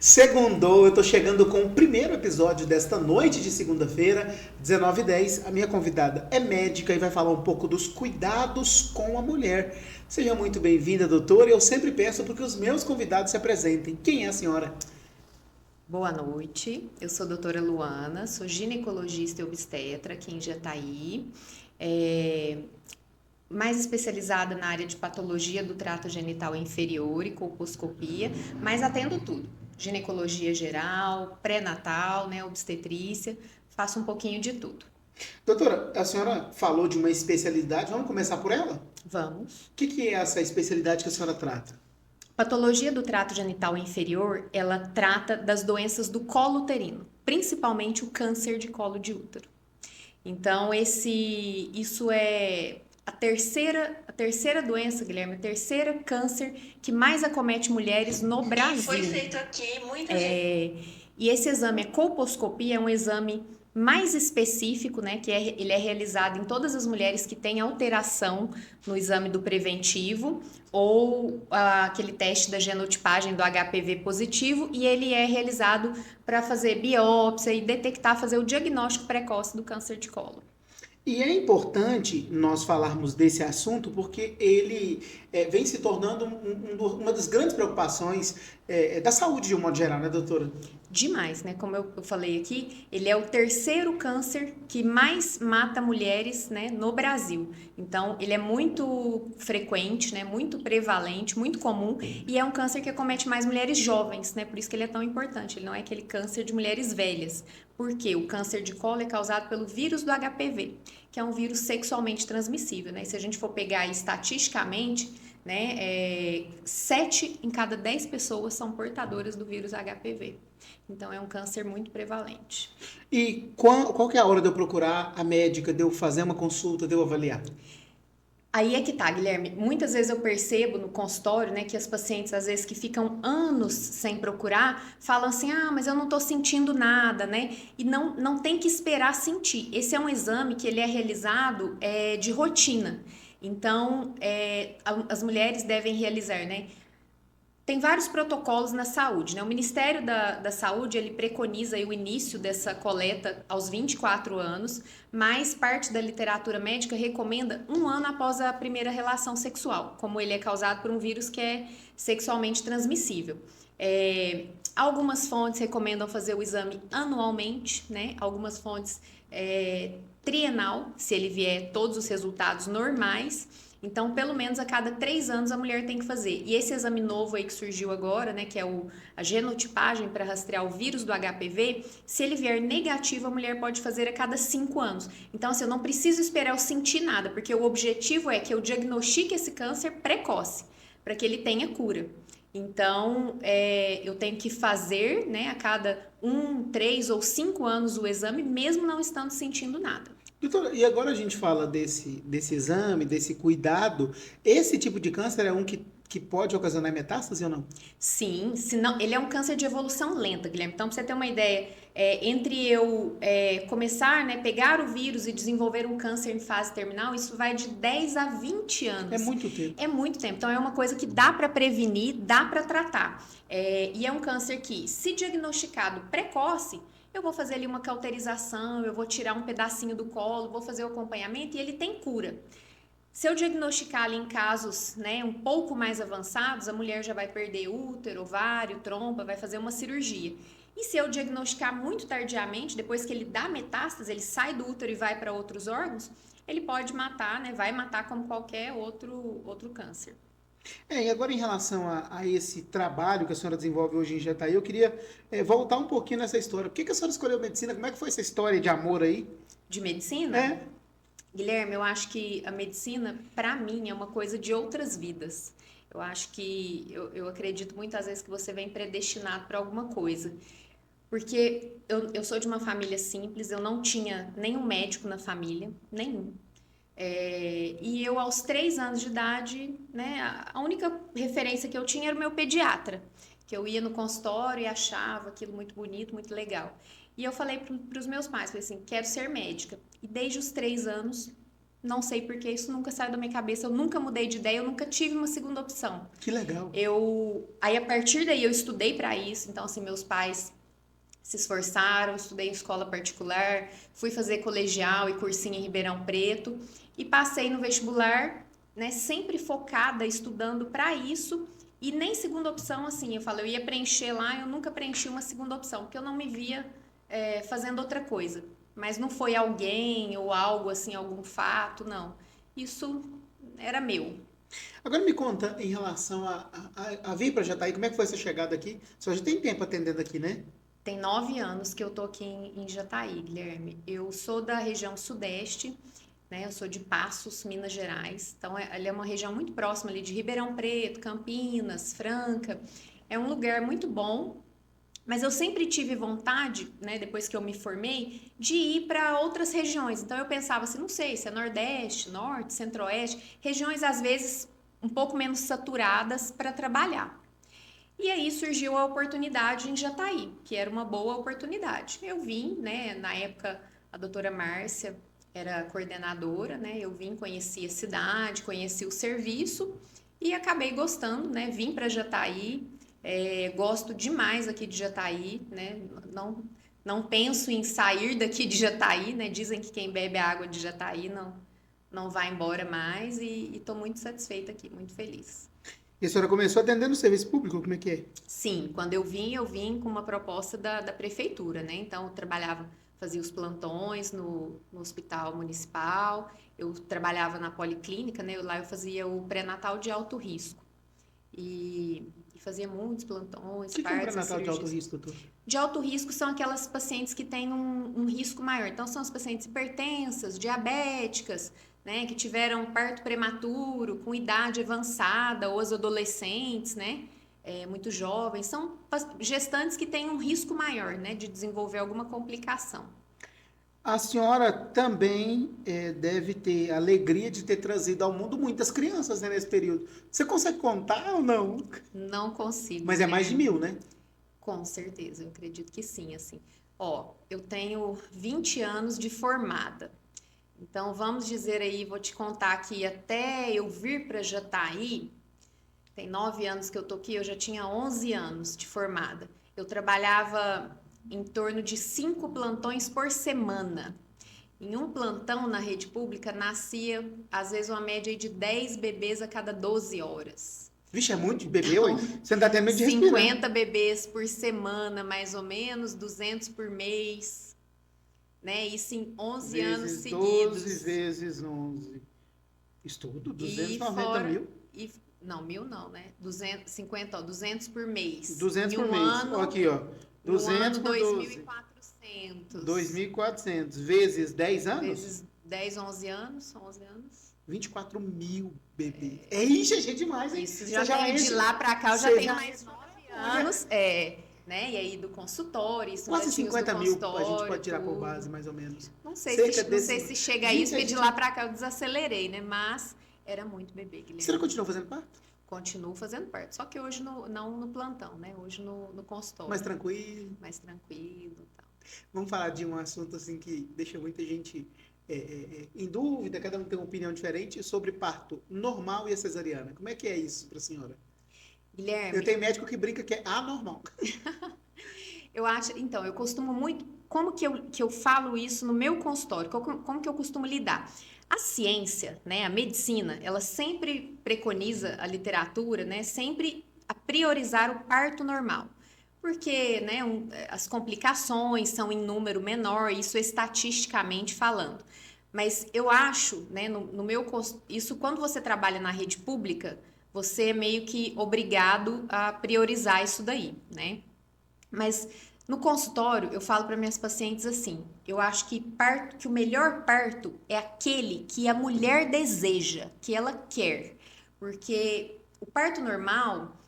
Segundou, eu tô chegando com o primeiro episódio desta noite de segunda-feira, 19h10. A minha convidada é médica e vai falar um pouco dos cuidados com a mulher. Seja muito bem-vinda, doutora. Eu sempre peço para que os meus convidados se apresentem. Quem é a senhora? Boa noite, eu sou a doutora Luana, sou ginecologista e obstetra aqui em Jataí, mais especializada na área de patologia do trato genital inferior e colposcopia, mas atendo tudo, ginecologia geral, pré-natal, né, obstetrícia, faço um pouquinho de tudo. Doutora, a senhora falou de uma especialidade, vamos começar por ela? Vamos. O que é essa especialidade que a senhora trata? Patologia do trato genital inferior, ela trata das doenças do colo uterino, principalmente o câncer de colo de útero. Então, isso é a terceira doença, Guilherme, a terceira câncer que mais acomete mulheres no Brasil. Foi feito aqui, muita E esse exame, a colposcopia, é um exame mais específico, né, ele é realizado em todas as mulheres que têm alteração no exame do preventivo ou aquele teste da genotipagem do HPV positivo, e ele é realizado para fazer biópsia e detectar, fazer o diagnóstico precoce do câncer de colo. E é importante nós falarmos desse assunto porque ele vem se tornando uma das grandes preocupações da saúde de um modo geral, né, doutora? Demais, né? Como eu falei aqui, ele é o terceiro câncer que mais mata mulheres, né, no Brasil. Então, ele é muito frequente, né, muito prevalente, muito comum, e é um câncer que acomete mais mulheres jovens, né? Por isso que ele é tão importante. Ele não é aquele câncer de mulheres velhas. Porque o câncer de colo é causado pelo vírus do HPV, que é um vírus sexualmente transmissível, né? E se a gente for pegar aí estatisticamente, né, 7 em cada 10 pessoas são portadoras do vírus HPV. Então, é um câncer muito prevalente. E qual que é a hora de eu procurar a médica, de eu fazer uma consulta, de eu avaliar? Aí é que tá, Guilherme. Muitas vezes eu percebo no consultório, né, que as pacientes, às vezes, que ficam anos sem procurar, falam assim, mas eu não tô sentindo nada, né? E não tem que esperar sentir. Esse é um exame que ele é realizado de rotina. Então, as mulheres devem realizar, né? Tem vários protocolos na saúde, né? O Ministério da Saúde, ele preconiza aí o início dessa coleta aos 24 anos, mas parte da literatura médica recomenda 1 ano após a primeira relação sexual, como ele é causado por um vírus que é sexualmente transmissível. Algumas fontes recomendam fazer o exame anualmente, né? Algumas fontes trienal, se ele vier todos os resultados normais. Então, pelo menos a cada 3 anos a mulher tem que fazer. E esse exame novo aí que surgiu agora, né, que é a genotipagem para rastrear o vírus do HPV, se ele vier negativo, a mulher pode fazer a cada 5 anos. Então, assim, eu não preciso esperar eu sentir nada, porque o objetivo é que eu diagnostique esse câncer precoce, para que ele tenha cura. Então, eu tenho que fazer, né, a cada 1, 3 ou 5 anos o exame, mesmo não estando sentindo nada. Doutora, e agora a gente fala desse exame, desse cuidado. Esse tipo de câncer é um que pode ocasionar metástase ou não? Sim, senão, ele é um câncer de evolução lenta, Guilherme. Então, para você ter uma ideia, entre eu começar, né, pegar o vírus e desenvolver um câncer em fase terminal, isso vai de 10 a 20 anos. É muito tempo. É muito tempo. Então, é uma coisa que dá para prevenir, dá para tratar. E é um câncer que, se diagnosticado precoce, eu vou fazer ali uma cauterização, eu vou tirar um pedacinho do colo, vou fazer o acompanhamento e ele tem cura. Se eu diagnosticar ali em casos, né, um pouco mais avançados, a mulher já vai perder útero, ovário, trompa, vai fazer uma cirurgia. E se eu diagnosticar muito tardiamente, depois que ele dá metástase, ele sai do útero e vai para outros órgãos, ele pode matar, né, vai matar como qualquer outro câncer. E agora em relação a esse trabalho que a senhora desenvolve hoje em Jataí, eu queria voltar um pouquinho nessa história. Por que a senhora escolheu medicina? Como é que foi essa história de amor aí? De medicina? Guilherme, eu acho que a medicina, para mim, é uma coisa de outras vidas. Eu acho que, eu acredito muitas vezes que você vem predestinado para alguma coisa. Porque eu sou de uma família simples, eu não tinha nenhum médico na família, nenhum. E eu, aos 3 anos de idade, né, a única referência que eu tinha era o meu pediatra, que eu ia no consultório e achava aquilo muito bonito, muito legal. E eu falei para os meus pais, falei assim, quero ser médica. E desde os 3 anos Não sei porque isso nunca saiu da minha cabeça. Eu nunca mudei de ideia, eu nunca tive uma segunda opção. Que legal. Aí, a partir daí, eu estudei para isso. Então, assim, meus pais se esforçaram, estudei em escola particular, fui fazer colegial e cursinho em Ribeirão Preto e passei no vestibular, né, sempre focada, estudando para isso. E nem segunda opção, assim, eu ia preencher lá, eu nunca preenchi uma segunda opção, porque eu não me via fazendo outra coisa. Mas não foi alguém ou algo assim, algum fato, não. Isso era meu. Agora me conta em relação a vir para Jataí, como é que foi essa chegada aqui? Você já tem tempo atendendo aqui, né? Tem 9 anos que eu tô aqui em Jataí, Guilherme. Eu sou da região sudeste, né? Eu sou de Passos, Minas Gerais. Então, ela é uma região muito próxima ali de Ribeirão Preto, Campinas, Franca. É um lugar muito bom, mas eu sempre tive vontade, né, depois que eu me formei, de ir para outras regiões. Então eu pensava assim, não sei se é Nordeste, Norte, Centro-Oeste, regiões às vezes um pouco menos saturadas para trabalhar. E aí surgiu a oportunidade em Jataí, que era uma boa oportunidade. Eu vim, né, na época a doutora Márcia era coordenadora, né, eu vim, conheci a cidade, conheci o serviço e acabei gostando, né, vim para Jataí, gosto demais aqui de Jataí, né, não penso em sair daqui de Jataí, né, dizem que quem bebe a água de Jataí não vai embora mais e estou muito satisfeita aqui, muito feliz. E a senhora começou atendendo o serviço público, como é que é? Sim, quando eu vim com uma proposta da prefeitura, né? Então, eu trabalhava, fazia os plantões no hospital municipal, eu trabalhava na policlínica, né? Lá eu fazia o pré-natal de alto risco. E fazia muitos plantões, O que é um partos, pré-natal de alto cirurgias. risco, doutor? De alto risco são aquelas pacientes que têm um risco maior. Então, são as pacientes hipertensas, diabéticas, né, que tiveram parto prematuro, com idade avançada, ou as adolescentes, né, muito jovens. São gestantes que têm um risco maior, né, de desenvolver alguma complicação. A senhora também deve ter a alegria de ter trazido ao mundo muitas crianças, né, nesse período. Você consegue contar ou não? Não consigo. Mas é mais de 1.000, né? Com certeza, eu acredito que sim, assim. Ó, eu tenho 20 anos de formada. Então, vamos dizer aí, vou te contar que até eu vir para Jataí, tem 9 anos que eu tô aqui, eu já tinha 11 anos de formada. Eu trabalhava em torno de 5 plantões por semana. Em um plantão na rede pública, nascia, às vezes, uma média de 10 bebês a cada 12 horas. Vixe, é muito de bebê, ué. Você não dá até medo de 50 respirar. bebês por semana, mais ou menos, 200 por mês, né? Isso em 11 anos Vezes seguidos. 12 vezes 11. Estudo, E 290 fora, mil. não, 1.000 não, né? 250, ó, 200 por mês. 200 Em por um mês. ano, Ó, aqui, ó. em um 200 ano, por 12. 2.400. 2.400 vezes 10 anos? Vezes 10, 11 anos, 11 anos. 24 mil bebês. Ixi, é gente demais, hein? Isso Você já tem de enche- lá pra cá, eu já você tenho já mais 9 anos. Né? E aí do consultório, isso Quase já tinha os do 50 mil a gente consultório, pode tirar por tudo. base, mais ou menos. Não sei, Cerca não sei desse- se chega a Gente, isso, porque a de gente- lá pra cá eu desacelerei, né? Mas era muito bebê, Você não Guilherme. continua fazendo parto? Continuo fazendo parte. Só que hoje não no plantão, né? Hoje no consultório. Mais tranquilo. Mais tranquilo e tal. Vamos falar de um assunto assim que deixa muita gente em dúvida, cada um tem uma opinião diferente sobre parto normal e a cesariana. Como é que é isso para a senhora? Guilherme, Eu tenho médico que brinca que é anormal. eu acho. Então, eu costumo muito. Como que eu falo isso no meu consultório? Como que eu costumo lidar? A ciência, né, a medicina, ela sempre preconiza a literatura, né, sempre a priorizar o parto normal. Porque, né, as complicações são em número menor, isso estatisticamente falando. Mas eu acho, né, no meu isso quando você trabalha na rede pública, você é meio que obrigado a priorizar isso daí, né? Mas no consultório, eu falo para minhas pacientes assim: eu acho que o melhor parto é aquele que a mulher deseja, que ela quer. Porque o parto normal,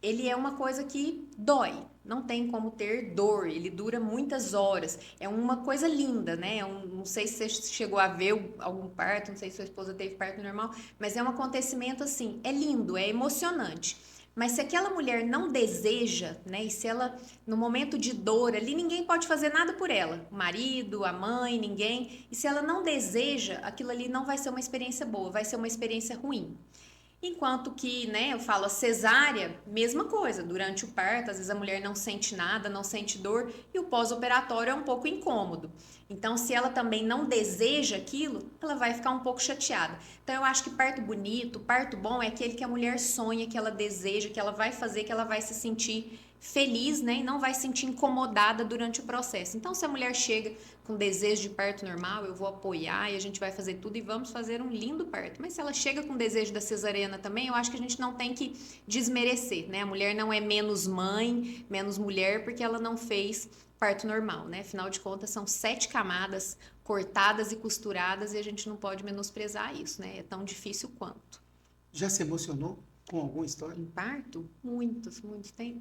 ele é uma coisa que dói, não tem como ter dor, ele dura muitas horas. É uma coisa linda, né? Não sei se você chegou a ver algum parto, não sei se sua esposa teve parto normal, mas é um acontecimento assim, é lindo, é emocionante. Mas se aquela mulher não deseja, né, e se ela, no momento de dor ali, ninguém pode fazer nada por ela, o marido, a mãe, ninguém, e se ela não deseja, aquilo ali não vai ser uma experiência boa, vai ser uma experiência ruim. Enquanto que, né, eu falo a cesárea, mesma coisa, durante o parto, às vezes a mulher não sente nada, não sente dor, e o pós-operatório é um pouco incômodo. Então, se ela também não deseja aquilo, ela vai ficar um pouco chateada. Então, eu acho que parto bonito, parto bom é aquele que a mulher sonha, que ela deseja, que ela vai fazer, que ela vai se sentir feliz, né, e não vai se sentir incomodada durante o processo. Então, se a mulher chega com desejo de parto normal, eu vou apoiar e a gente vai fazer tudo e vamos fazer um lindo parto. Mas se ela chega com desejo da cesariana também, eu acho que a gente não tem que desmerecer, né? A mulher não é menos mãe, menos mulher, porque ela não fez parto normal, né? Afinal de contas, são 7 camadas cortadas e costuradas e a gente não pode menosprezar isso, né? É tão difícil quanto. Já se emocionou com alguma história? Em parto? Muitos, muitos. Tem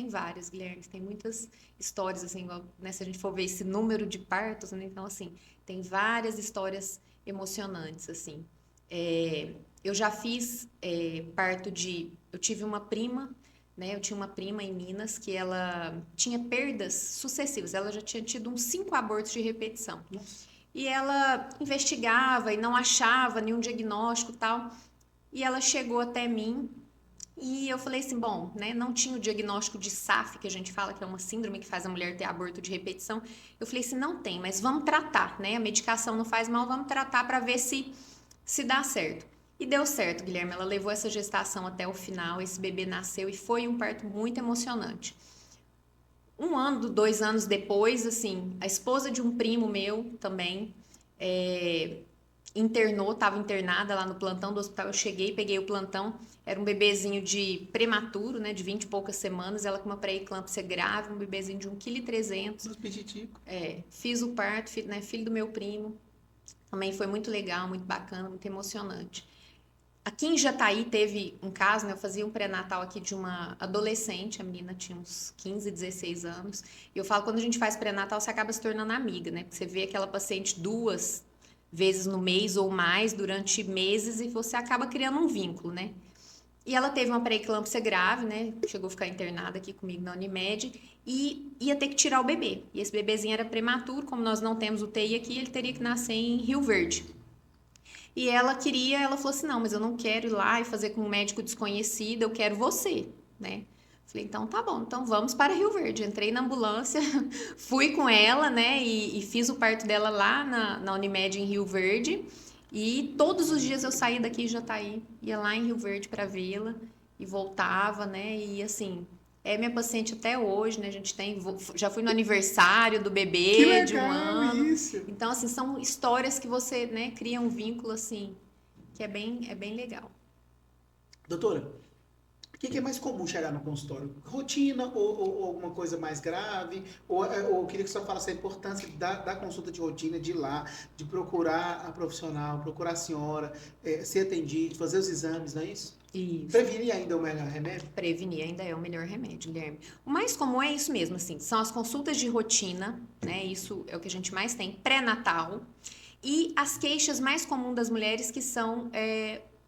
várias, Guilherme. Tem muitas histórias, assim, igual, né, se a gente for ver esse número de partos, né? Então, assim, tem várias histórias emocionantes, assim. Eu já fiz parto de... Eu tive uma prima, né? Eu tinha uma prima em Minas que ela tinha perdas sucessivas. Ela já tinha tido uns 5 abortos de repetição. Nossa. E ela investigava e não achava nenhum diagnóstico e tal. E ela chegou até mim e eu falei assim, bom, né, não tinha o diagnóstico de SAF, que a gente fala que é uma síndrome que faz a mulher ter aborto de repetição. Eu falei assim, não tem, mas vamos tratar, né? A medicação não faz mal, vamos tratar para ver se dá certo. E deu certo, Guilherme. Ela levou essa gestação até o final, esse bebê nasceu e foi um parto muito emocionante. 1 ano, 2 anos depois, assim, a esposa de um primo meu também estava internada lá no plantão do hospital. Eu cheguei, peguei o plantão, era um bebezinho de prematuro, né, de 20 e poucas semanas, ela com uma pré-eclâmpsia grave, um bebezinho de 1,3 kg. Dos pititicos. Fiz o parto, né, filho do meu primo. Também foi muito legal, muito bacana, muito emocionante. Aqui em Jataí teve um caso, né? Eu fazia um pré-natal aqui de uma adolescente, a menina tinha uns 15, 16 anos. E eu falo, quando a gente faz pré-natal, você acaba se tornando amiga, né? Porque você vê aquela paciente 2 vezes no mês ou mais durante meses e você acaba criando um vínculo, né? E ela teve uma pré-eclâmpsia grave, né? Chegou a ficar internada aqui comigo na Unimed e ia ter que tirar o bebê. E esse bebezinho era prematuro, como nós não temos UTI aqui, ele teria que nascer em Rio Verde. E ela falou assim, não, mas eu não quero ir lá e fazer com um médico desconhecido, eu quero você, né? Falei, então tá bom, então vamos para Rio Verde. Entrei na ambulância, fui com ela, né? E fiz o parto dela lá na Unimed em Rio Verde. E todos os dias eu saía daqui em Jataí, ia lá em Rio Verde para vê-la e voltava, né? E assim, é minha paciente até hoje, né? A gente já fui no aniversário do Que bebê de 1 legal ano. isso! Então, assim, são histórias que você, né, cria um vínculo, assim, que é bem legal. Doutora, o que é mais comum chegar no consultório? Rotina ou alguma coisa mais grave? Ou eu queria que você falasse a importância da consulta de rotina, de ir lá, de procurar a profissional, procurar a senhora, ser atendido, fazer os exames, não é isso? Isso. Prevenir ainda é o melhor remédio? Prevenir ainda é o melhor remédio, Guilherme. O mais comum é isso mesmo, assim, são as consultas de rotina, né? Isso é o que a gente mais tem, pré-natal. E as queixas mais comuns das mulheres que são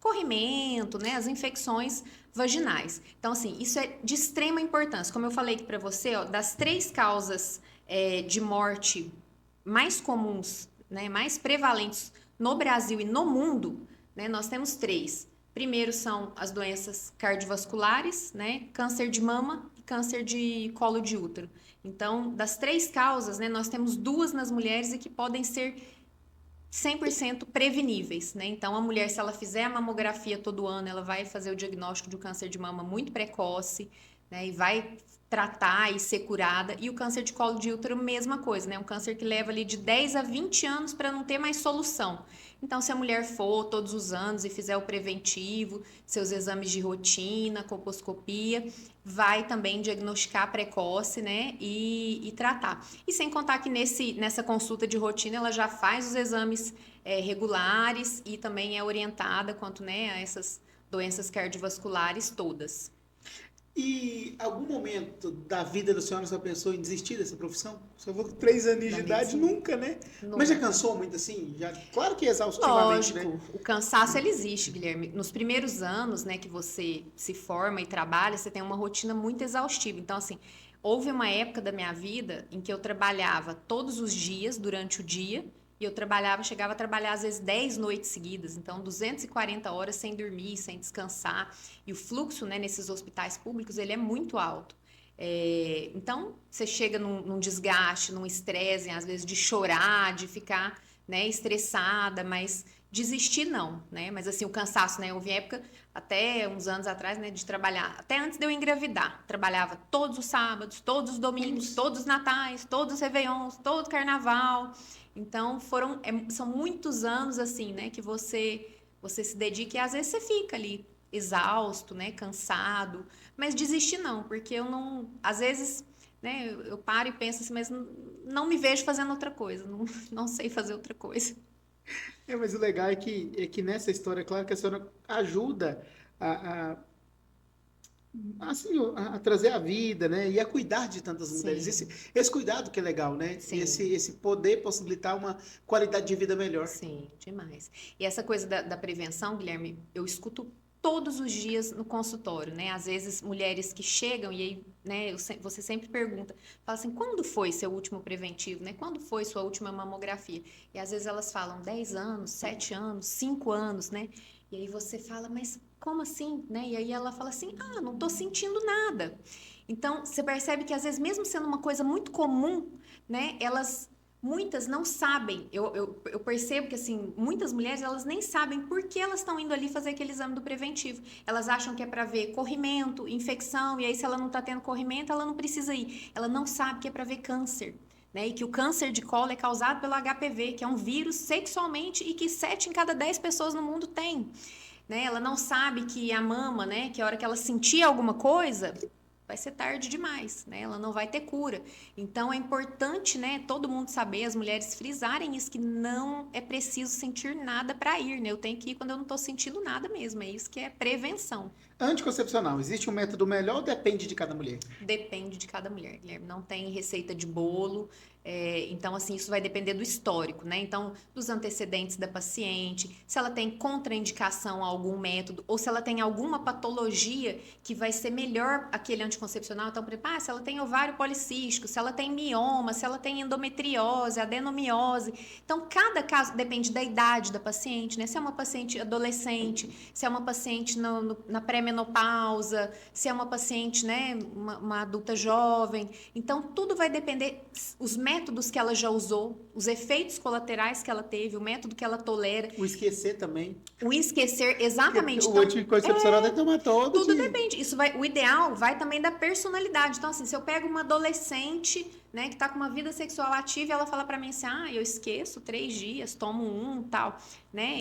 corrimento, né? As infecções vaginais. Então, assim, isso é de extrema importância. Como eu falei aqui para você, ó, das 3 causas de morte mais comuns, né? Mais prevalentes no Brasil e no mundo, né? Nós temos 3. Primeiro são as doenças cardiovasculares, né? Câncer de mama e câncer de colo de útero. Então, das 3 causas, né, nós temos 2 nas mulheres e que podem ser 100% preveníveis, né? Então, a mulher, se ela fizer a mamografia todo ano, ela vai fazer o diagnóstico de um câncer de mama muito precoce, né? E vai tratar e ser curada. E o câncer de colo de útero, mesma coisa, né? Um câncer que leva ali de 10 a 20 anos para não ter mais solução. Então, se a mulher for todos os anos e fizer o preventivo, seus exames de rotina, colposcopia, vai também diagnosticar precoce, né? E tratar. E sem contar que nessa consulta de rotina, ela já faz os exames regulares e também é orientada quanto, né, a essas doenças cardiovasculares todas. E algum momento da vida da senhora, você pensou em desistir dessa profissão? Só vou com 3 anos de Da idade, medicina. nunca, né? Nunca. Mas já cansou muito assim? Já, claro que exaustivamente, Lógico, né? o cansaço ele existe, Guilherme. Nos primeiros anos, né, que você se forma e trabalha, você tem uma rotina muito exaustiva. Então, assim, houve uma época da minha vida em que eu trabalhava todos os dias, durante o dia, e eu trabalhava, chegava a trabalhar às vezes 10 noites seguidas, então 240 horas sem dormir, sem descansar. E o fluxo, né, nesses hospitais públicos, ele é muito alto. Então, você chega num desgaste, num estresse, às vezes de chorar, de ficar, né, estressada, mas desistir não, né? Mas assim, o cansaço, né? Houve época, até uns anos atrás, né, de trabalhar, até antes de eu engravidar, trabalhava todos os sábados, todos os domingos, todos os natais, todos os réveillons, todo o carnaval. Então, são muitos anos assim, né, que você se dedica e às vezes você fica ali exausto, né, cansado, mas desistir não, porque eu não, às vezes, né, eu paro e penso assim, mas não me vejo fazendo outra coisa, não sei fazer outra coisa. Mas o legal é que nessa história, claro que a senhora ajuda a, a, assim, a trazer a vida, né? E a cuidar de tantas mulheres. Sim, Esse cuidado que é legal, né? sim. Esse poder possibilitar uma qualidade de vida melhor. Sim, demais. E essa coisa da prevenção, Guilherme, eu escuto todos os dias no consultório, né? Às vezes mulheres que chegam e aí, né, você sempre pergunta, fala assim, quando foi seu último preventivo, né? Quando foi sua última mamografia? E às vezes elas falam 10 anos, 7 anos, 5 anos, né? E aí você fala, mas como assim, né? E aí ela fala assim, não tô sentindo nada. Então, você percebe que às vezes mesmo sendo uma coisa muito comum, né, muitas não sabem, eu percebo que, assim, muitas mulheres, elas nem sabem por que elas estão indo ali fazer aquele exame do preventivo. Elas acham que é para ver corrimento, infecção, e aí se ela não está tendo corrimento, ela não precisa ir. Ela não sabe que é para ver câncer. Né? E que o câncer de colo é causado pelo HPV, que é um vírus sexualmente e que 7 em cada 10 pessoas no mundo têm. Né? Ela não sabe que a mama, né, que a hora que ela sentir alguma coisa, vai ser tarde demais, né? Ela não vai ter cura. Então é importante, né, todo mundo saber, as mulheres frisarem isso, que não é preciso sentir nada para ir, né? Eu tenho que ir quando eu não estou sentindo nada mesmo. É isso que é prevenção. Anticoncepcional, existe um método melhor ou depende de cada mulher? Depende de cada mulher, Guilherme. Não tem receita de bolo. Então, assim, isso vai depender do histórico, né? Então, dos antecedentes da paciente, se ela tem contraindicação a algum método, ou se ela tem alguma patologia que vai ser melhor aquele anticoncepcional. Então, por exemplo, se ela tem ovário policístico, se ela tem mioma, se ela tem endometriose, adenomiose. Então, cada caso depende da idade da paciente, né? Se é uma paciente adolescente, se é uma paciente na pré-menopausa, se é uma paciente, né, uma adulta jovem. Então, tudo vai depender, os métodos que ela já usou, os efeitos colaterais que ela teve, o método que ela tolera. O esquecer também. O esquecer, exatamente. O anticoncepcional deve tomar todo Tudo dia. depende. O ideal vai também da personalidade. Então, assim, se eu pego uma adolescente, né, que tá com uma vida sexual ativa e ela fala pra mim assim, eu esqueço 3 dias, tomo um, tal, né?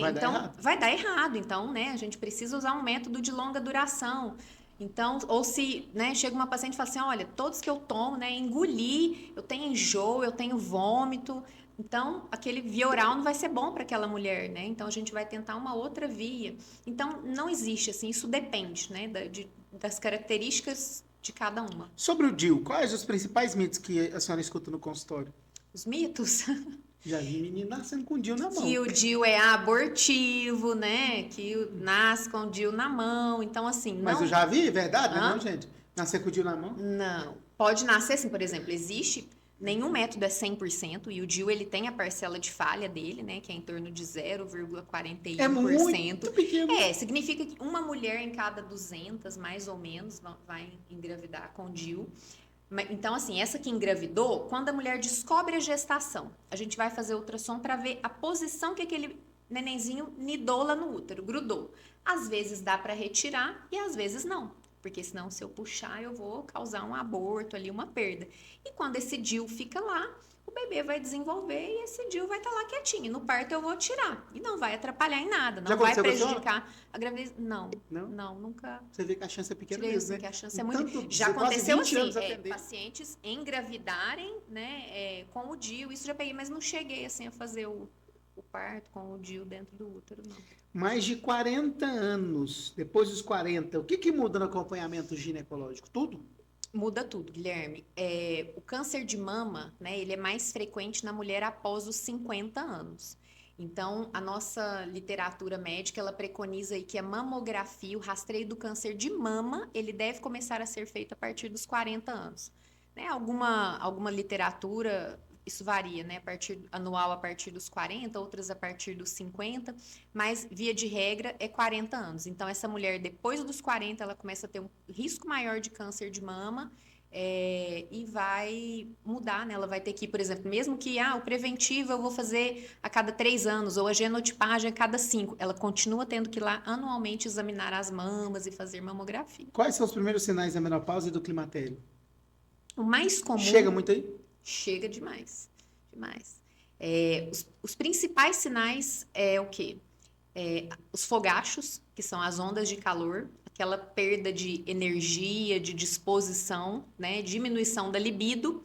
Vai dar errado. Então, né, a gente precisa usar um método de longa duração. Então, ou se, né, chega uma paciente e fala assim, olha, todos que eu tomo, né, engoli, eu tenho enjoo, eu tenho vômito. Então, aquele via oral não vai ser bom para aquela mulher, né? Então, a gente vai tentar uma outra via. Então, não existe, assim, isso depende, né, das características de cada uma. Sobre o DIU, quais os principais mitos que a senhora escuta no consultório? Os mitos? Já vi menina nascendo com o DIU na mão. Que o DIU é abortivo, né? Que nasce com o DIU na mão. Então, assim, não... Mas eu já vi, é verdade, não, gente? Nascer com o DIU na mão? Não. Pode nascer assim, por exemplo, existe... Nenhum método é 100% e o DIU ele tem a parcela de falha dele, né, que é em torno de 0,41%. É muito pequeno. Significa que uma mulher em cada 200, mais ou menos, vai engravidar com DIU. Então, assim, essa que engravidou, quando a mulher descobre a gestação, a gente vai fazer ultrassom para ver a posição que aquele nenenzinho nidou lá no útero, grudou. Às vezes dá para retirar e às vezes não. Porque senão, se eu puxar, eu vou causar um aborto ali, uma perda. E quando esse DIU fica lá, o bebê vai desenvolver e esse DIU vai estar lá quietinho. No parto eu vou tirar. E não vai atrapalhar em nada, não vai prejudicar a gravidez. Não, nunca. Você vê que a chance é pequena mesmo, né? Que a chance é muito... Já aconteceu assim, pacientes engravidarem, né, com o DIU. Isso já peguei, mas não cheguei assim a fazer o parto com o DIU dentro do útero, não. Mais de 40 anos, depois dos 40, o que que muda no acompanhamento ginecológico? Tudo? Muda tudo, Guilherme. O câncer de mama, né, ele é mais frequente na mulher após os 50 anos. Então, a nossa literatura médica, ela preconiza aí que a mamografia, o rastreio do câncer de mama, ele deve começar a ser feito a partir dos 40 anos. Né, alguma literatura, isso varia, né, anual a partir dos 40, outras a partir dos 50, mas via de regra é 40 anos. Então, essa mulher, depois dos 40, ela começa a ter um risco maior de câncer de mama, e vai mudar, né? Ela vai ter que, por exemplo, mesmo que o preventivo eu vou fazer a cada 3 anos, ou a genotipagem a cada 5, ela continua tendo que ir lá anualmente examinar as mamas e fazer mamografia. Quais são os primeiros sinais da menopausa e do climatério? O mais comum... Chega muito aí? Chega demais, demais. Os principais sinais é o quê? Os fogachos, que são as ondas de calor, aquela perda de energia, de disposição, né? Diminuição da libido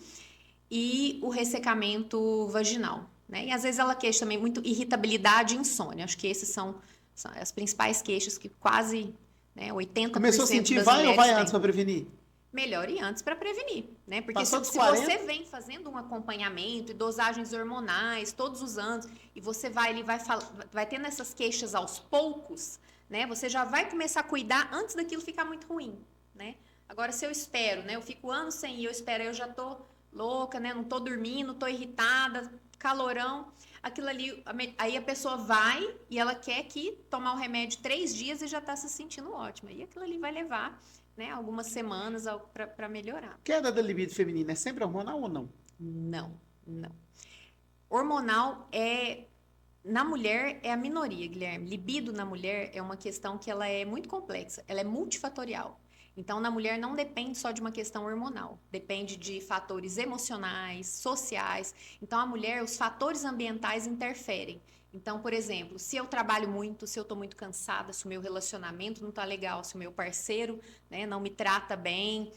e o ressecamento vaginal, né? E às vezes ela queixa também muito irritabilidade e insônia. Acho que esses são as principais queixas que quase, né, 80% Começou a sentir, das vai ou vai mulheres antes para prevenir? Melhor ir antes para prevenir, né? Porque Passou dos se 40? você vem fazendo um acompanhamento e dosagens hormonais todos os anos e você vai tendo essas queixas aos poucos, né? Você já vai começar a cuidar antes daquilo ficar muito ruim, né? Agora, se eu espero, né? Eu fico anos sem ir, eu espero, eu já tô louca, né? Não tô dormindo, tô irritada, calorão. Aquilo ali, aí a pessoa vai e ela quer tomar o remédio 3 dias e já tá se sentindo ótima. E aquilo ali vai levar, né, algumas semanas para melhorar. Queda da libido feminina é sempre hormonal ou não? Não, não. Hormonal na mulher é a minoria, Guilherme. Libido na mulher é uma questão que ela é muito complexa, ela é multifatorial. Então, na mulher não depende só de uma questão hormonal, depende de fatores emocionais, sociais. Então, a mulher, os fatores ambientais interferem. Então, por exemplo, se eu trabalho muito, se eu estou muito cansada, se o meu relacionamento não está legal, se o meu parceiro, né, não me trata bem,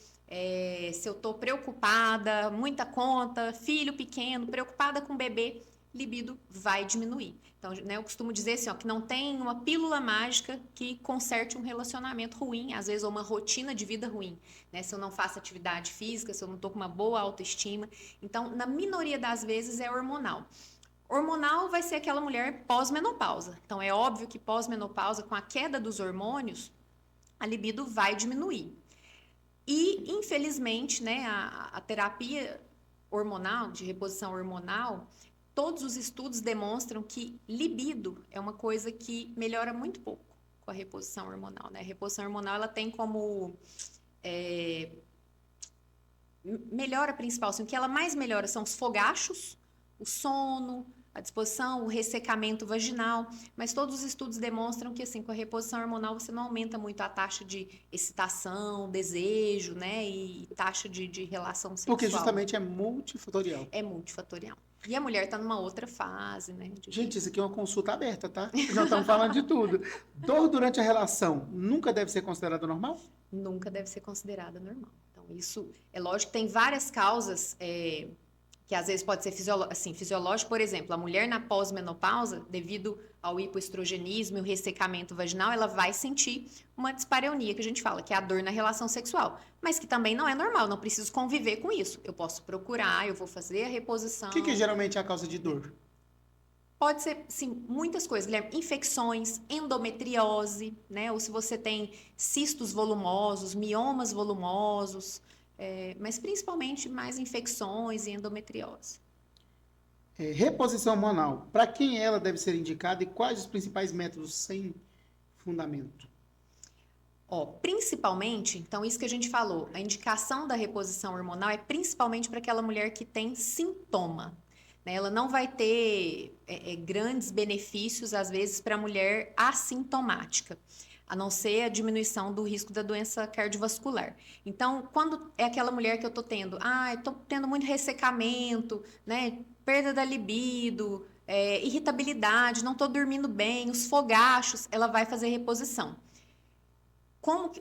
se eu estou preocupada, muita conta, filho pequeno, preocupada com o bebê, libido vai diminuir. Então, né, eu costumo dizer assim, que não tem uma pílula mágica que conserte um relacionamento ruim, às vezes, ou uma rotina de vida ruim, né? Se eu não faço atividade física, se eu não estou com uma boa autoestima. Então, na minoria das vezes, é hormonal. Hormonal vai ser aquela mulher pós-menopausa. Então, é óbvio que pós-menopausa, com a queda dos hormônios, a libido vai diminuir. E, infelizmente, né, a terapia hormonal, de reposição hormonal, todos os estudos demonstram que libido é uma coisa que melhora muito pouco com a reposição hormonal, né? A reposição hormonal, ela tem como melhora principal, assim, o que ela mais melhora são os fogachos, o sono, a disposição, o ressecamento vaginal, mas todos os estudos demonstram que, assim, com a reposição hormonal você não aumenta muito a taxa de excitação, desejo, né, e taxa de relação sexual. Porque justamente é multifatorial. É multifatorial. E a mulher está numa outra fase, né? Gente, isso aqui é uma consulta aberta, tá? Já estamos falando de tudo. Dor durante a relação nunca deve ser considerada normal? Nunca deve ser considerada normal. Então, isso é lógico que tem várias causas que às vezes pode ser fisiológico, por exemplo, a mulher na pós-menopausa, devido ao hipoestrogenismo e o ressecamento vaginal, ela vai sentir uma dispareunia, que a gente fala, que é a dor na relação sexual, mas que também não é normal, não preciso conviver com isso. Eu posso procurar, eu vou fazer a reposição. O que geralmente é a causa de dor? Pode ser, sim, muitas coisas, Guilherme. Infecções, endometriose, né? Ou se você tem cistos volumosos, miomas volumosos, mas principalmente mais infecções e endometriose. Reposição hormonal. Para quem ela deve ser indicada e quais os principais métodos sem fundamento? Principalmente, então isso que a gente falou, a indicação da reposição hormonal é principalmente para aquela mulher que tem sintoma. Né? Ela não vai ter grandes benefícios, às vezes, para a mulher assintomática, a não ser a diminuição do risco da doença cardiovascular. Então, quando é aquela mulher que eu estou tendo, eu estou tendo muito ressecamento, né? Perda da libido, irritabilidade, não estou dormindo bem, os fogachos, ela vai fazer reposição.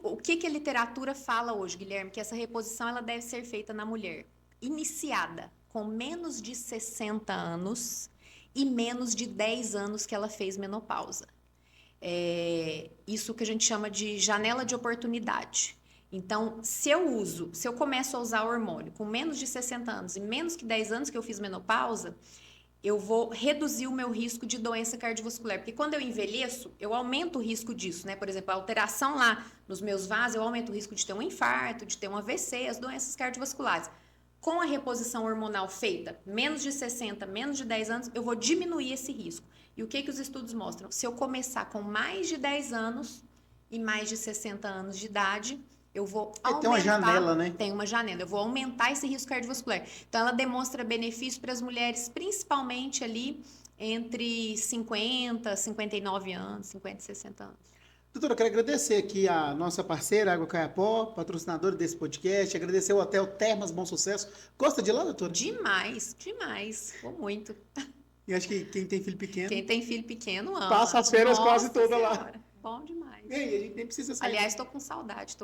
O que a literatura fala hoje, Guilherme? Que essa reposição ela deve ser feita na mulher iniciada com menos de 60 anos e menos de 10 anos que ela fez menopausa. Isso que a gente chama de janela de oportunidade. Então, se eu começo a usar hormônio com menos de 60 anos e menos que 10 anos que eu fiz menopausa, eu vou reduzir o meu risco de doença cardiovascular. Porque quando eu envelheço, eu aumento o risco disso, né? Por exemplo, a alteração lá nos meus vasos, eu aumento o risco de ter um infarto, de ter um AVC, as doenças cardiovasculares. Com a reposição hormonal feita, menos de 60, menos de 10 anos, eu vou diminuir esse risco. E o que os estudos mostram? Se eu começar com mais de 10 anos e mais de 60 anos de idade, eu vou aumentar... Tem uma janela, né? Tem uma janela. Eu vou aumentar esse risco cardiovascular. Então, ela demonstra benefício para as mulheres, principalmente ali entre 50, 59 anos, 50 e 60 anos. Doutora, eu quero agradecer aqui a nossa parceira, Água Caiapó, patrocinadora desse podcast, agradecer o Hotel Termas Bom Sucesso. Gosta de ir lá, doutora? Demais, demais. Vou muito. E acho que quem tem filho pequeno... Quem tem filho pequeno ama. Passa as férias quase toda lá. Bom demais. E aí, a gente nem precisa sair. Aliás, estou com saudade.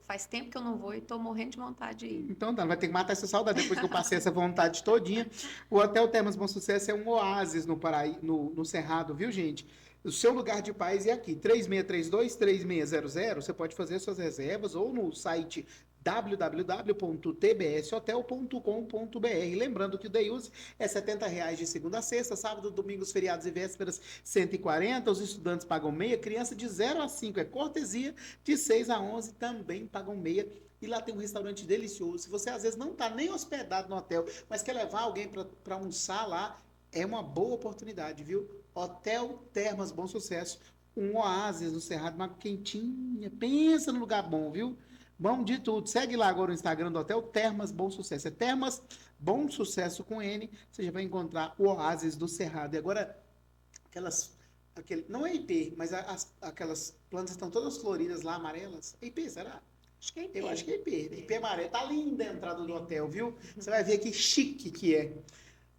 Faz tempo que eu não vou e estou morrendo de vontade de ir. Então tá, vai ter que matar essa saudade depois que eu passei essa vontade todinha. O Hotel Termas Bom Sucesso é um oásis no Cerrado, viu, gente? O seu lugar de paz é aqui, 3632-3600. Você pode fazer suas reservas ou no site www.tbshotel.com.br. Lembrando que o Day Use é R$70 de segunda a sexta, sábado, domingos, feriados e vésperas, 140. Os estudantes pagam meia, criança de 0 a 5 é cortesia, de 6 a 11 também pagam meia. E lá tem um restaurante delicioso. Se você às vezes não está nem hospedado no hotel, mas quer levar alguém para almoçar lá, é uma boa oportunidade, viu? Hotel Termas Bom Sucesso, um oásis no Cerrado, uma água quentinha. Pensa no lugar bom, viu? Bom de tudo. Segue lá agora o Instagram do Hotel Termas Bom Sucesso. É Termas Bom Sucesso com N. Você já vai encontrar o oásis do Cerrado. E agora, não é IP, mas aquelas plantas estão todas floridas lá, amarelas. É IP, será? Acho que é IP. Eu acho que é IP. IP amarelo. Tá linda a entrada do hotel, viu? Você vai ver que chique que é.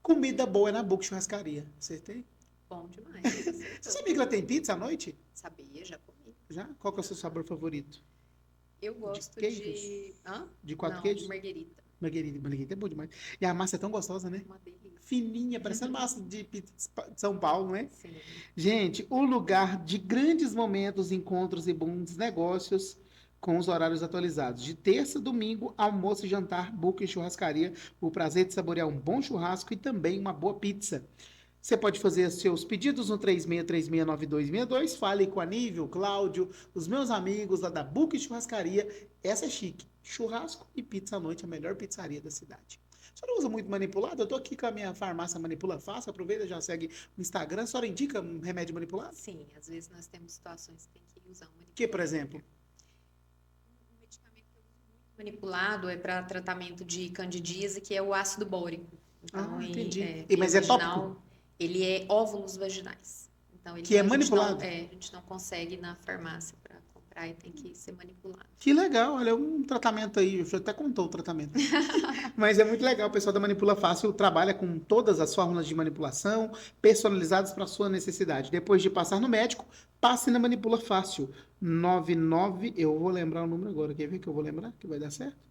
Comida boa é na Book Churrascaria. Acertei? Bom demais. Você sabia que ela tem pizza à noite? Sabia, já comi. Já? Qual que é o seu sabor favorito? Eu gosto de... Hã? De 4 Não, queijos? de marguerita. Marguerita é bom demais. E a massa é tão gostosa, né? Uma delícia. Fininha, parecendo massa de pizza de São Paulo, né? Sim. Gente, o lugar de grandes momentos, encontros e bons negócios com os horários atualizados. De terça, domingo, almoço e jantar, Book Churrascaria. O prazer de saborear um bom churrasco e também uma boa pizza. Você pode fazer seus pedidos no 36369262. Fale com a Nível, Cláudio, os meus amigos lá da Book Churrascaria. Essa é chique. Churrasco e pizza à noite, a melhor pizzaria da cidade. A senhora usa muito manipulado? Eu tô aqui com a minha farmácia Manipula Fácil. Aproveita, já segue o Instagram. A senhora indica um remédio manipulado? Sim, às vezes nós temos situações que tem que usar um manipulado. Que, por exemplo? Um medicamento que eu uso muito manipulado é para tratamento de candidíase, que é o ácido bórico. Então, entendi. Mas é tópico? Ele é óvulos vaginais. Então, que é manipulado? A gente não consegue ir na farmácia para comprar e tem que ser manipulado. Que legal, olha, um tratamento aí, você até contou o tratamento. Mas é muito legal, o pessoal da Manipula Fácil trabalha com todas as fórmulas de manipulação personalizadas para a sua necessidade. Depois de passar no médico, passe na Manipula Fácil. 99, eu vou lembrar o número agora, quer ver que eu vou lembrar, que vai dar certo?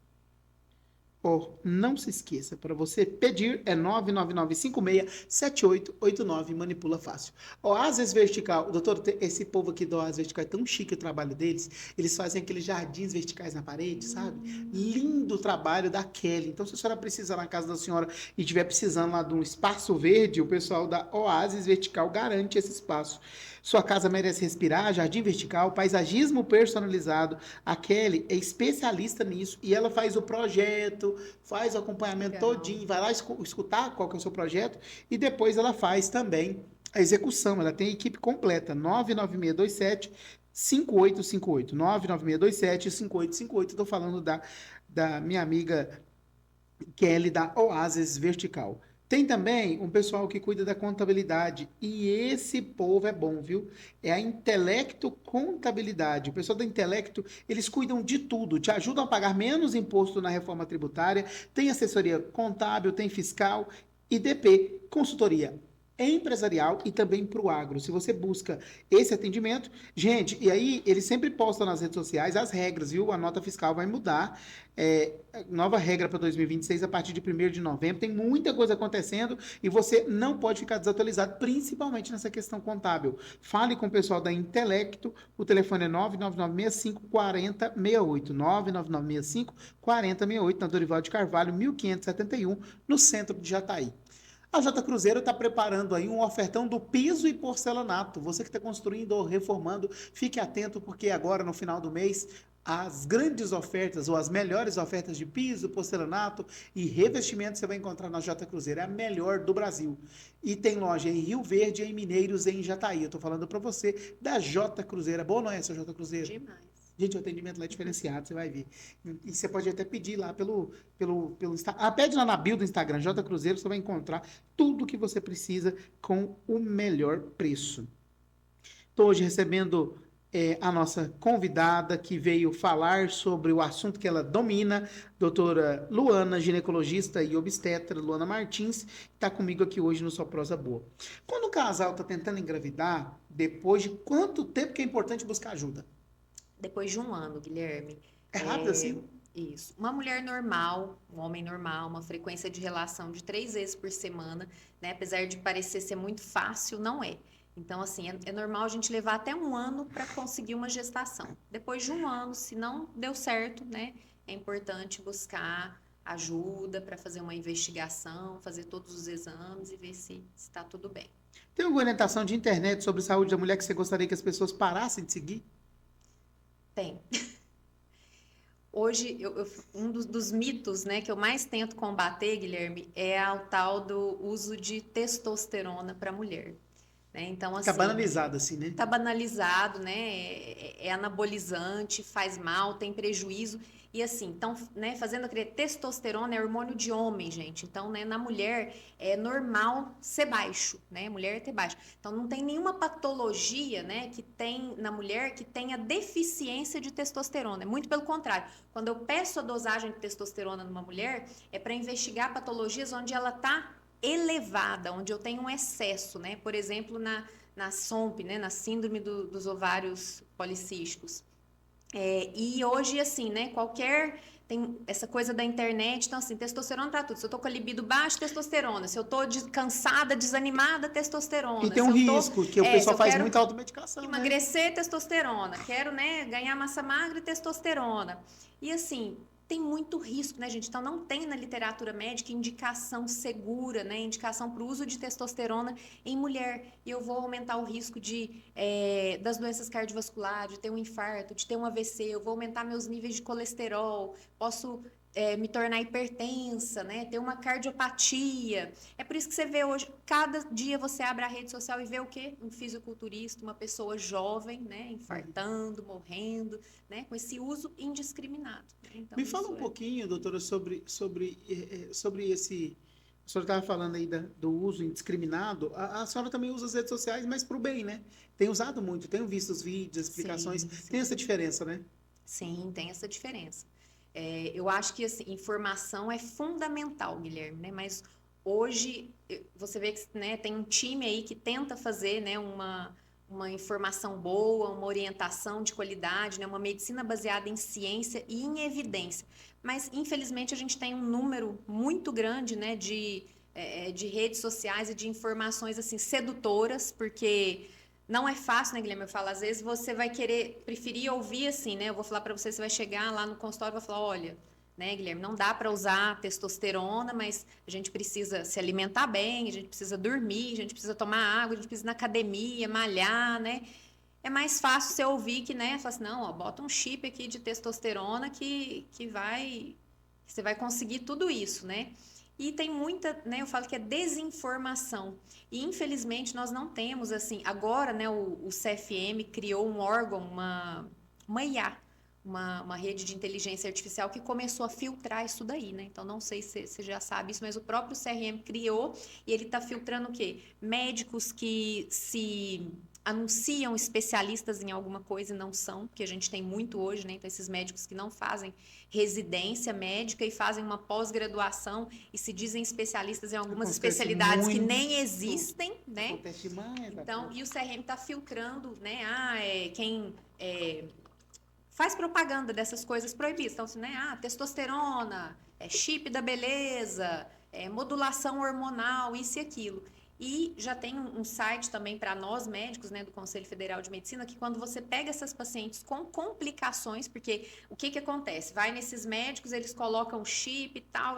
Não se esqueça, para você pedir é 999567889, Manipula Fácil. Oásis Vertical, doutor, esse povo aqui do Oásis Vertical é tão chique o trabalho deles, eles fazem aqueles jardins verticais na parede, sabe? Lindo o trabalho da Kelly. Então, se a senhora precisar na casa da senhora e estiver precisando lá de um espaço verde, o pessoal da Oásis Vertical garante esse espaço. Sua casa merece respirar, jardim vertical, paisagismo personalizado. A Kelly é especialista nisso e ela faz o projeto, faz o acompanhamento todinho, vai lá escutar qual que é o seu projeto e depois ela faz também a execução. Ela tem a equipe completa, 99627-5858, 99627-5858. Estou falando da minha amiga Kelly da Oásis Vertical. Tem também um pessoal que cuida da contabilidade e esse povo é bom, viu? É a Intelecto Contabilidade. O pessoal da Intelecto, eles cuidam de tudo, te ajudam a pagar menos imposto na reforma tributária, tem assessoria contábil, tem fiscal, IDP, consultoria empresarial e também para o agro. Se você busca esse atendimento, gente, e aí eles sempre postam nas redes sociais as regras, viu? A nota fiscal vai mudar. Nova regra para 2026 a partir de 1º de novembro. Tem muita coisa acontecendo e você não pode ficar desatualizado, principalmente nessa questão contábil. Fale com o pessoal da Intelecto, o telefone é 99965-4068. 99965-4068, na Dorival de Carvalho, 1571, no centro de Jataí. A J Cruzeiro está preparando aí um ofertão do piso e porcelanato. Você que está construindo ou reformando, fique atento porque agora no final do mês as grandes ofertas ou as melhores ofertas de piso, porcelanato e revestimento você vai encontrar na J Cruzeiro. É a melhor do Brasil. E tem loja em Rio Verde, em Mineiros, em Jataí. Eu estou falando para você da J Cruzeiro. É boa ou não é essa J Cruzeiro? Demais. Gente, o atendimento lá é diferenciado, você vai ver. E você pode até pedir lá pelo Instagram. Pede lá na bio do Instagram, J Cruzeiro, você vai encontrar tudo que você precisa com o melhor preço. Estou hoje recebendo a nossa convidada que veio falar sobre o assunto que ela domina, doutora Luana, ginecologista e obstetra, Luana Martins, está comigo aqui hoje no Só Prosa Boa. Quando o casal está tentando engravidar, depois de quanto tempo que é importante buscar ajuda? Depois de 1 ano, Guilherme. É rápido assim? Isso. Uma mulher normal, um homem normal, uma frequência de relação de 3 vezes por semana, né? Apesar de parecer ser muito fácil, não é. Então, assim, é normal a gente levar até 1 ano para conseguir uma gestação. Depois de 1 ano, se não deu certo, né? É importante buscar ajuda para fazer uma investigação, fazer todos os exames e ver se está tudo bem. Tem alguma orientação de internet sobre saúde da mulher que você gostaria que as pessoas parassem de seguir? Tem. Hoje, um dos mitos, né, que eu mais tento combater, Guilherme, é o tal do uso de testosterona para mulher. Né? Então, assim, Tá banalizado assim, né? tá banalizado, né? É anabolizante, faz mal, tem prejuízo. E assim, então, né, fazendo aquele testosterona é hormônio de homem, gente. Então, né, na mulher é normal ser baixo, né? Mulher é ter baixo. Então, não tem nenhuma patologia, né, que tem na mulher que tenha deficiência de testosterona. É muito pelo contrário. Quando eu peço a dosagem de testosterona numa mulher, é para investigar patologias onde ela tá elevada, onde eu tenho um excesso, né? Por exemplo, na SOMP, né? Na síndrome dos ovários policísticos. E hoje, assim, né? Tem essa coisa da internet, então, assim, testosterona para tudo. Se eu tô com a libido baixa, testosterona. Se eu tô cansada, desanimada, testosterona. E tem um risco, que o pessoal faz muita automedicação, emagrecer, né? Testosterona. Quero, né, ganhar massa magra e testosterona. E, assim, tem muito risco, né, gente? Então, não tem na literatura médica indicação segura, né? Indicação para o uso de testosterona em mulher. E eu vou aumentar o risco das doenças cardiovasculares, de ter um infarto, de ter um AVC. Eu vou aumentar meus níveis de colesterol. Posso me tornar hipertensa, né? Ter uma cardiopatia. É por isso que você vê hoje, cada dia você abre a rede social e vê o quê? Um fisiculturista, uma pessoa jovem, né? Infartando, morrendo, né? Com esse uso indiscriminado. Então, me fala um pouquinho, doutora, sobre esse... A senhora estava falando aí do uso indiscriminado. A senhora também usa as redes sociais, mas para o bem, né? Tem usado muito, tenho visto os vídeos, explicações. Sim. Tem essa diferença, né? Sim, tem essa diferença. Eu acho que assim, informação é fundamental, Guilherme, né? Mas hoje você vê que, né, tem um time aí que tenta fazer, né, uma informação boa, uma orientação de qualidade, né, uma medicina baseada em ciência e em evidência. Mas, infelizmente, a gente tem um número muito grande, né, de redes sociais e de informações assim, sedutoras, porque não é fácil, né, Guilherme? Eu falo, às vezes você vai preferir ouvir assim, né? Eu vou falar para você vai chegar lá no consultório e vai falar, olha, né, Guilherme, não dá para usar testosterona, mas a gente precisa se alimentar bem, a gente precisa dormir, a gente precisa tomar água, a gente precisa ir na academia, malhar, né? É mais fácil você ouvir que, né, fala assim, não, ó, bota um chip aqui de testosterona que você vai conseguir tudo isso, né? E tem muita, né, eu falo que é desinformação. E, infelizmente, nós não temos, assim, agora, né, o CFM criou um órgão, uma IA, uma rede de inteligência artificial que começou a filtrar isso daí, né? Então, não sei se você já sabe isso, mas o próprio CRM criou e ele está filtrando o quê? Médicos que se anunciam especialistas em alguma coisa e não são, que a gente tem muito hoje, né? Então, esses médicos que não fazem residência médica e fazem uma pós-graduação e se dizem especialistas em algumas especialidades que nem existem, né? Acontece demais. Então, e o CRM está filtrando, né? Quem faz propaganda dessas coisas proibidas. Então, assim, né? Testosterona, chip da beleza, modulação hormonal, isso e aquilo. E já tem um site também para nós médicos, né, do Conselho Federal de Medicina, que quando você pega essas pacientes com complicações, porque o que acontece? Vai nesses médicos, eles colocam chip e tal,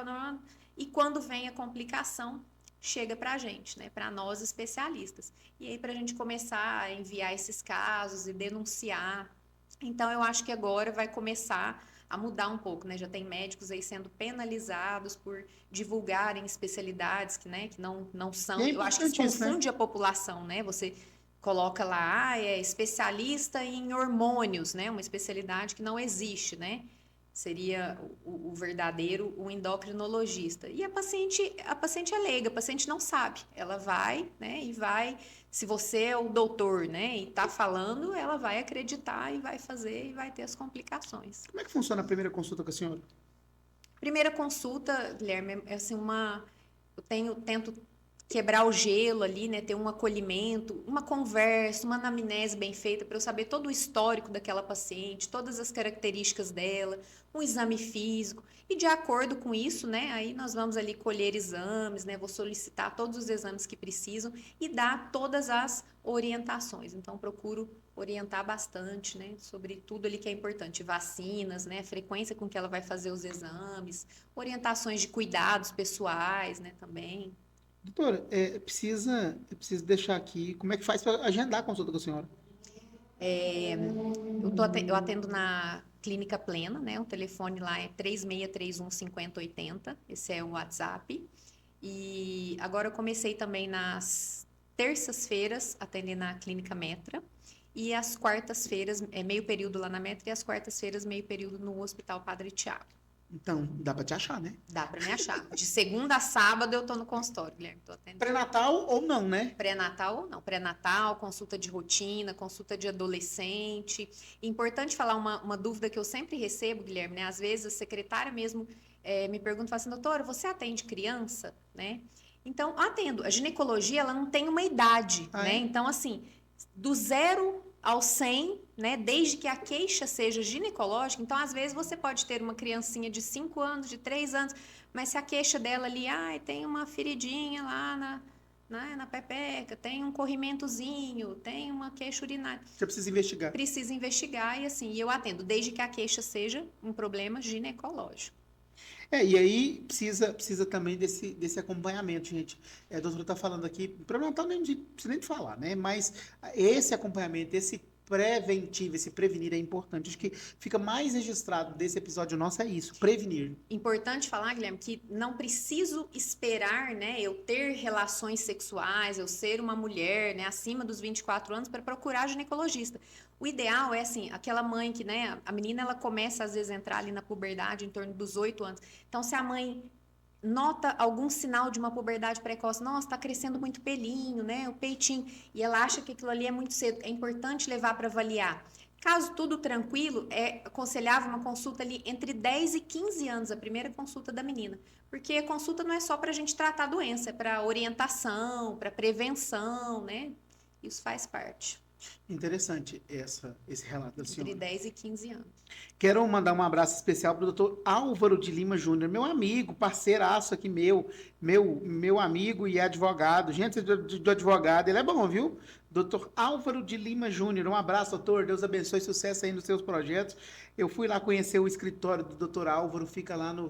e quando vem a complicação, chega para a gente, né, para nós especialistas. E aí para a gente começar a enviar esses casos e denunciar. Então eu acho que agora vai começar a mudar um pouco, né? Já tem médicos aí sendo penalizados por divulgarem especialidades que, né, que não são. Eu acho que isso confunde a população, né? Você coloca lá, é especialista em hormônios, né? Uma especialidade que não existe, né? Seria o verdadeiro, o endocrinologista. E a paciente é leiga, a paciente não sabe. Ela vai, né, e vai, se você é o doutor, né, e tá falando, ela vai acreditar e vai fazer e vai ter as complicações. Como é que funciona a primeira consulta com a senhora? Primeira consulta, Guilherme, é assim, eu tento quebrar o gelo ali, né, ter um acolhimento, uma conversa, uma anamnese bem feita para eu saber todo o histórico daquela paciente, todas as características dela, um exame físico e de acordo com isso, né, aí nós vamos ali colher exames, né, vou solicitar todos os exames que precisam e dar todas as orientações. Então procuro orientar bastante, né, sobre tudo ali que é importante, vacinas, né, a frequência com que ela vai fazer os exames, orientações de cuidados pessoais, né, também. Doutora, eu preciso deixar aqui, como é que faz para agendar a consulta com a senhora? Eu atendo na Clínica Plena, né? O telefone lá é 3631 5080, esse é o WhatsApp. E agora eu comecei também nas terças-feiras, atender na Clínica Metra. E às quartas-feiras, meio período lá na Metra, e às quartas-feiras, meio período no Hospital Padre Tiago. Então, dá para te achar, né? Dá para me achar. De segunda a sábado eu tô no consultório, Guilherme. Pré-natal ou não, né? Pré-natal ou não. Pré-natal, consulta de rotina, consulta de adolescente. Importante falar uma dúvida que eu sempre recebo, Guilherme, né? Às vezes a secretária mesmo me pergunta, fala assim, doutora, você atende criança, né? Então, atendo. A ginecologia, ela não tem uma idade, né? Então, assim, do 0 ao 100, né? Desde que a queixa seja ginecológica. Então, às vezes, você pode ter uma criancinha de 5 anos, de 3 anos, mas se a queixa dela ali, tem uma feridinha lá na pepeca, tem um corrimentozinho, tem uma queixa urinária. Você precisa investigar. Precisa investigar e assim, eu atendo, desde que a queixa seja um problema ginecológico. E aí precisa também desse acompanhamento, gente. A doutora está falando aqui, problema não precisa nem de falar, né? Mas esse acompanhamento, esse preventivo, esse prevenir é importante. Acho que fica mais registrado desse episódio nosso é isso, prevenir. Importante falar, Guilherme, que não preciso esperar, né, eu ter relações sexuais, eu ser uma mulher, né, acima dos 24 anos para procurar ginecologista. O ideal é assim, aquela mãe que, né, a menina ela começa às vezes a entrar ali na puberdade em torno dos 8 anos. Então, se a mãe nota algum sinal de uma puberdade precoce, nossa, está crescendo muito pelinho, né, o peitinho, e ela acha que aquilo ali é muito cedo, é importante levar para avaliar. Caso tudo tranquilo, é aconselhável uma consulta ali entre 10 e 15 anos, a primeira consulta da menina. Porque a consulta não é só para a gente tratar a doença, é para orientação, para prevenção, né? Isso faz parte. Interessante esse relato da senhora. Entre 10 e 15 anos. Quero mandar um abraço especial para o doutor Álvaro de Lima Júnior, meu amigo, parceiraço aqui, meu amigo e advogado. Gente do advogado, ele é bom, viu? Doutor Álvaro de Lima Júnior, um abraço, doutor. Deus abençoe, sucesso aí nos seus projetos. Eu fui lá conhecer o escritório do doutor Álvaro, fica lá no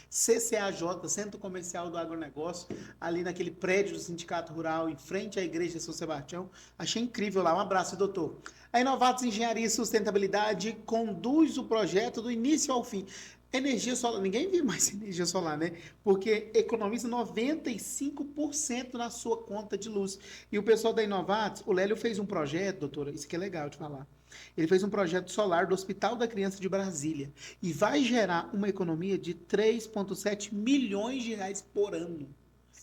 CCAJ, Centro Comercial do Agronegócio, ali naquele prédio do Sindicato Rural, em frente à Igreja de São Sebastião. Achei incrível lá. Um abraço, doutor. A Inovatos Engenharia e Sustentabilidade conduz o projeto do início ao fim. Energia solar, ninguém viu mais energia solar, né? Porque economiza 95% na sua conta de luz. E o pessoal da Inovatos, o Lélio fez um projeto, doutora, isso que é legal de falar. Ele fez um projeto solar do Hospital da Criança de Brasília e vai gerar uma economia de 3,7 milhões de reais por ano.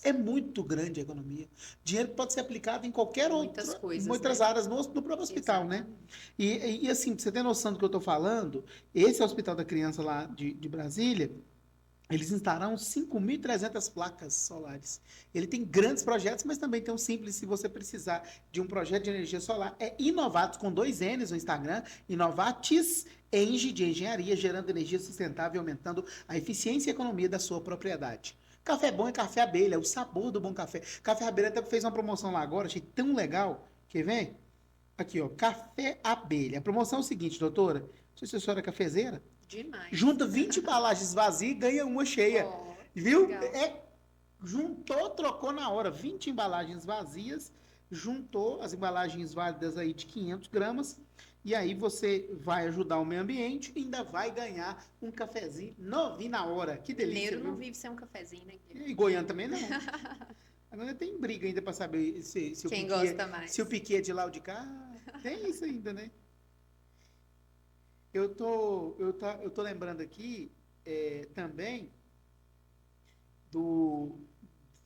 É muito grande a economia. Dinheiro que pode ser aplicado em qualquer Muitas outra, coisas, muitas né? áreas no próprio hospital, né? Exatamente. E assim, pra você ter noção do que eu estou falando, esse é o Hospital da Criança lá de Brasília, eles instalaram 5.300 placas solares. Ele tem grandes projetos, mas também tem um simples, se você precisar de um projeto de energia solar. É Inovatos, com 2 N's no Instagram, Inovatis Eng de engenharia, gerando energia sustentável e aumentando a eficiência e economia da sua propriedade. Café bom é café abelha, o sabor do bom café. Café abelha até fez uma promoção lá agora, achei tão legal. Quer ver? Aqui, ó, café abelha. A promoção é o seguinte, doutora. Não sei se a senhora é cafezeira. Demais. Junta 20 embalagens vazias e ganha uma cheia. Ó, Viu? legal. Juntou, trocou na hora. 20 embalagens vazias, juntou as embalagens válidas aí de 500 gramas. E aí você vai ajudar o meio ambiente e ainda vai ganhar um cafezinho novinho na hora. Que delícia, Mineiro não viu? vive sem um cafezinho, né, Guilherme? E Goiânia também não. Agora tem briga ainda para saber se Quem Piquet, gosta mais? se o Piquet é de lá ou de cá. Tem isso ainda, né? Eu tô lembrando aqui também do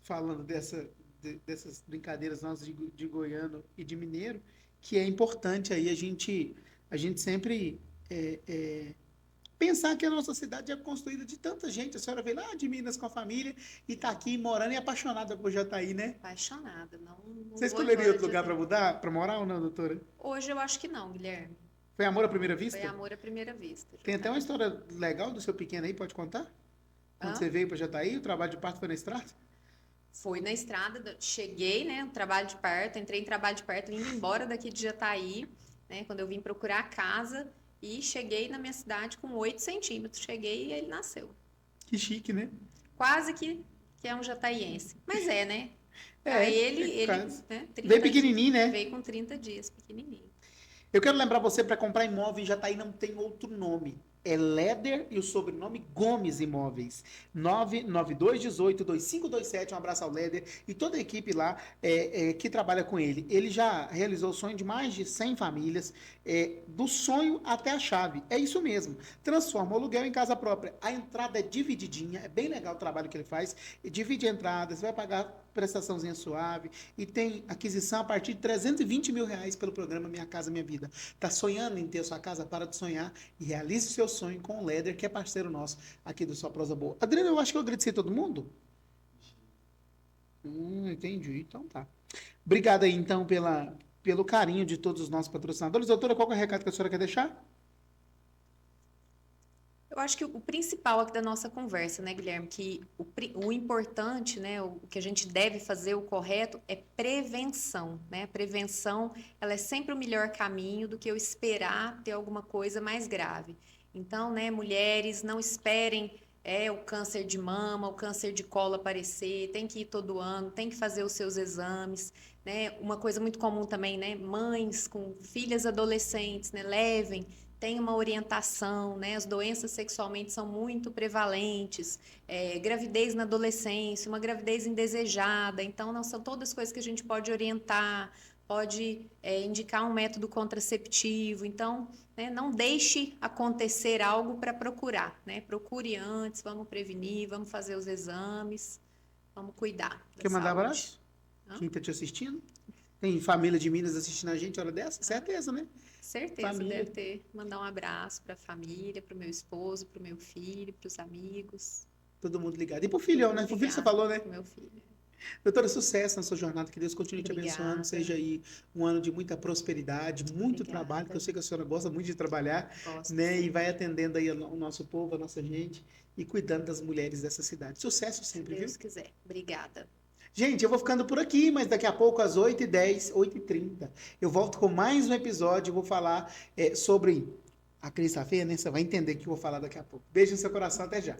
falando dessas brincadeiras nossas de goiano e de mineiro, que é importante aí a gente sempre pensar que a nossa cidade é construída de tanta gente. A senhora veio lá de Minas com a família e está aqui morando e apaixonada por Jataí, né? Apaixonada, não Você vou escolheria embora outro de lugar para Jataí. mudar, para morar ou não, doutora? Hoje eu acho que não, Guilherme. Foi amor à primeira Foi vista? amor à primeira vista. Tem até uma Jataí. história legal do seu pequeno aí, pode contar? Quando Hã? você veio para Jataí, o trabalho de parto foi na estrada? Fui na estrada, cheguei, né, no trabalho de parto, entrei em trabalho de parto, indo embora daqui de Jataí, né, quando eu vim procurar a casa e cheguei na minha cidade com 8 centímetros. Cheguei e ele nasceu. Que chique, né? Quase que é um jataiense. Mas é, né? É, Aí ele, quase. né, 30 Veio pequenininho, dias, né? veio com 30 dias, pequenininho. Eu quero lembrar você, para comprar imóvel em Jataí não tem outro nome. É Leder e o sobrenome Gomes Imóveis. 992182527. Um abraço ao Leder e toda a equipe lá que trabalha com ele. Ele já realizou o sonho de mais de 100 famílias, do sonho até a chave. É isso mesmo. Transforma o aluguel em casa própria. A entrada é divididinha. É bem legal o trabalho que ele faz. Divide a entrada, você vai pagar prestaçãozinha suave e tem aquisição a partir de R$ 320 mil pelo programa Minha Casa Minha Vida. Tá sonhando em ter sua casa? Para de sonhar e realize o seu sonho com o Leder, que é parceiro nosso aqui do Sua Prosa Boa. Adriano, eu acho que eu agradeci todo mundo. Entendi. Então tá. Obrigado aí, então, pelo carinho de todos os nossos patrocinadores. Doutora, qual que é o recado que a senhora quer deixar? Eu acho que o principal aqui da nossa conversa, né, Guilherme, que o importante, né, o que a gente deve fazer, o correto, é prevenção, né? Prevenção, ela é sempre o melhor caminho do que eu esperar ter alguma coisa mais grave. Então, né, mulheres, não esperem o câncer de mama, o câncer de colo aparecer, tem que ir todo ano, tem que fazer os seus exames, né? Uma coisa muito comum também, né, mães com filhas adolescentes, né, levem tem uma orientação, né? As doenças sexualmente são muito prevalentes, gravidez na adolescência, uma gravidez indesejada, então não são todas coisas que a gente pode orientar, pode indicar um método contraceptivo, então né, não deixe acontecer algo para procurar, né? Procure antes, vamos prevenir, vamos fazer os exames, vamos cuidar da Quer mandar saúde. abraço? Hã? Quem está te assistindo? Tem família de Minas assistindo a gente hora dessa? Certeza, né? Certeza, Família. deve ter. Mandar um abraço para a família, para o meu esposo, para o meu filho, para os amigos. Todo mundo ligado. E pro filhão, né? Pro filho você falou, né? Pro meu filho. Doutora, sucesso na sua jornada, que Deus continue te Obrigada. abençoando, seja aí um ano de muita prosperidade, muito Obrigada. trabalho, que eu sei que a senhora gosta muito de trabalhar, Gosto, né? sim. E vai atendendo aí o nosso povo, a nossa gente, e cuidando das mulheres dessa cidade. Sucesso Se sempre, viu? Deus quiser. Obrigada. Gente, eu vou ficando por aqui, mas daqui a pouco, às 8h10, 8h30, eu volto com mais um episódio, eu vou falar sobre a Cris tá feia, né? Você vai entender o que eu vou falar daqui a pouco. Beijo no seu coração, até já.